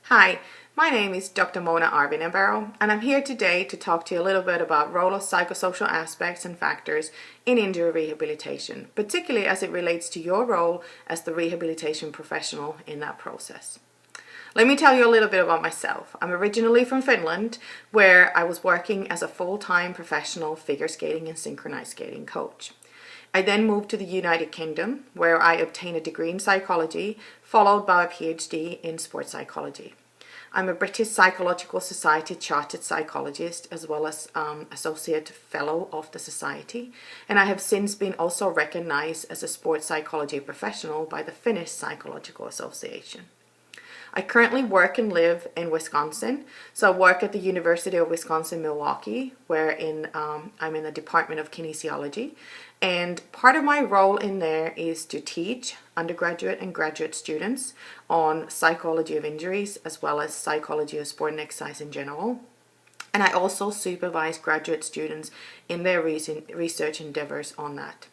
Hi, my name is Dr. Mona Arvinabaro, and I'm here today to talk to you a little bit about role of psychosocial aspects and factors in injury rehabilitation, particularly as it relates to your role as the rehabilitation professional in that process. Let me tell you a little bit about myself. I'm originally from Finland, where I was working as a full-time professional figure skating and synchronized skating coach. I then moved to the United Kingdom, where I obtained a degree in psychology, followed by a PhD in sports psychology. I'm a British Psychological Society chartered psychologist, as well as associate fellow of the society, and I have since been also recognized as a sports psychology professional by the Finnish Psychological Association. I currently work and live in Wisconsin. So I work at the University of Wisconsin-Milwaukee, where I'm in the Department of Kinesiology. And part of my role in there is to teach undergraduate and graduate students on psychology of injuries, as well as psychology of sport and exercise in general. And I also supervise graduate students in their research endeavors on that.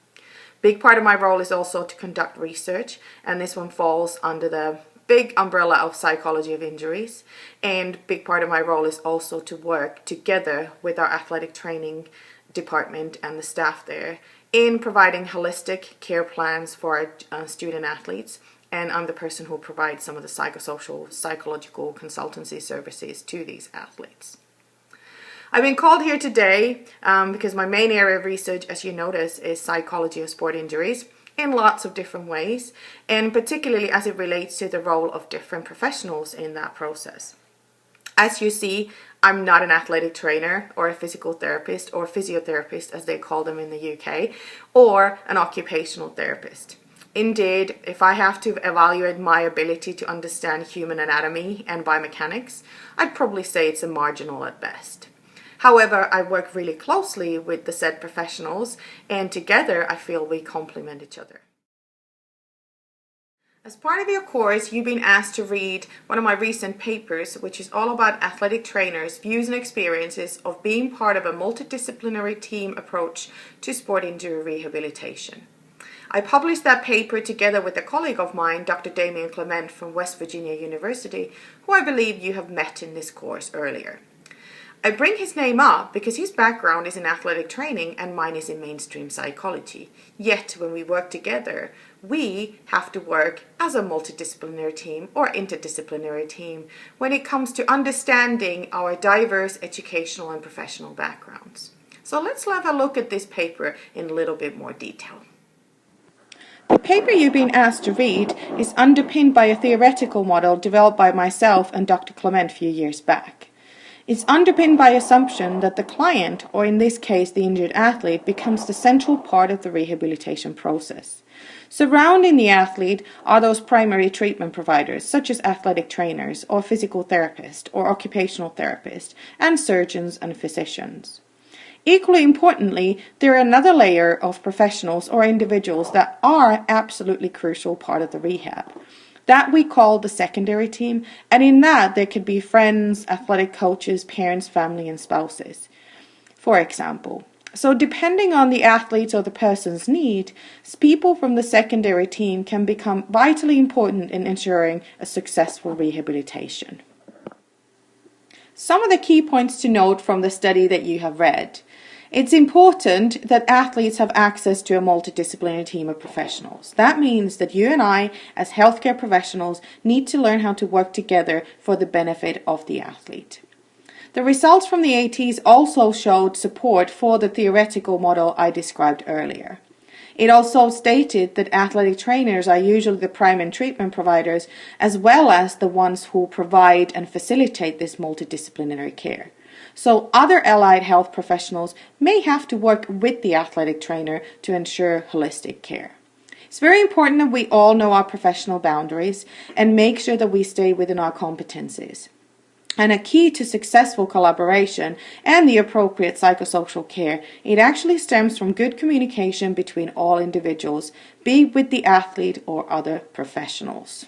Big part of my role is also to conduct research, and this one falls under the big umbrella of psychology of injuries, and big part of my role is also to work together with our athletic training department and the staff there in providing holistic care plans for our student athletes, and I'm the person who provides some of the psychological consultancy services to these athletes. I've been called here today because my main area of research, as you notice, is psychology of sport injuries in lots of different ways, and particularly as it relates to the role of different professionals in that process. As you see, I'm not an athletic trainer or a physical therapist or physiotherapist, as they call them in the UK, or an occupational therapist. Indeed, if I have to evaluate my ability to understand human anatomy and biomechanics, I'd probably say it's a marginal at best. However, I work really closely with the said professionals, and together I feel we complement each other. As part of your course, you've been asked to read one of my recent papers, which is all about athletic trainers' views and experiences of being part of a multidisciplinary team approach to sport injury rehabilitation. I published that paper together with a colleague of mine, Dr. Damien Clement from West Virginia University, who I believe you have met in this course earlier. I bring his name up because his background is in athletic training and mine is in mainstream psychology. Yet, when we work together, we have to work as a multidisciplinary team or interdisciplinary team when it comes to understanding our diverse educational and professional backgrounds. So let's have a look at this paper in a little bit more detail. The paper you've been asked to read is underpinned by a theoretical model developed by myself and Dr. Clement a few years back. It's underpinned by assumption that the client, or in this case the injured athlete, becomes the central part of the rehabilitation process. Surrounding the athlete are those primary treatment providers, such as athletic trainers, or physical therapists, or occupational therapists, and surgeons and physicians. Equally importantly, there are another layer of professionals or individuals that are absolutely crucial part of the rehab. That we call the secondary team, and in that there could be friends, athletic coaches, parents, family, and spouses, for example. So depending on the athlete's or the person's need, people from the secondary team can become vitally important in ensuring a successful rehabilitation. Some of the key points to note from the study that you have read. It's important that athletes have access to a multidisciplinary team of professionals. That means that you and I, as healthcare professionals, need to learn how to work together for the benefit of the athlete. The results from the ATs also showed support for the theoretical model I described earlier. It also stated that athletic trainers are usually the primary treatment providers, as well as the ones who provide and facilitate this multidisciplinary care. So other allied health professionals may have to work with the athletic trainer to ensure holistic care. It's very important that we all know our professional boundaries and make sure that we stay within our competencies. And a key to successful collaboration and the appropriate psychosocial care, it actually stems from good communication between all individuals, be it with the athlete or other professionals.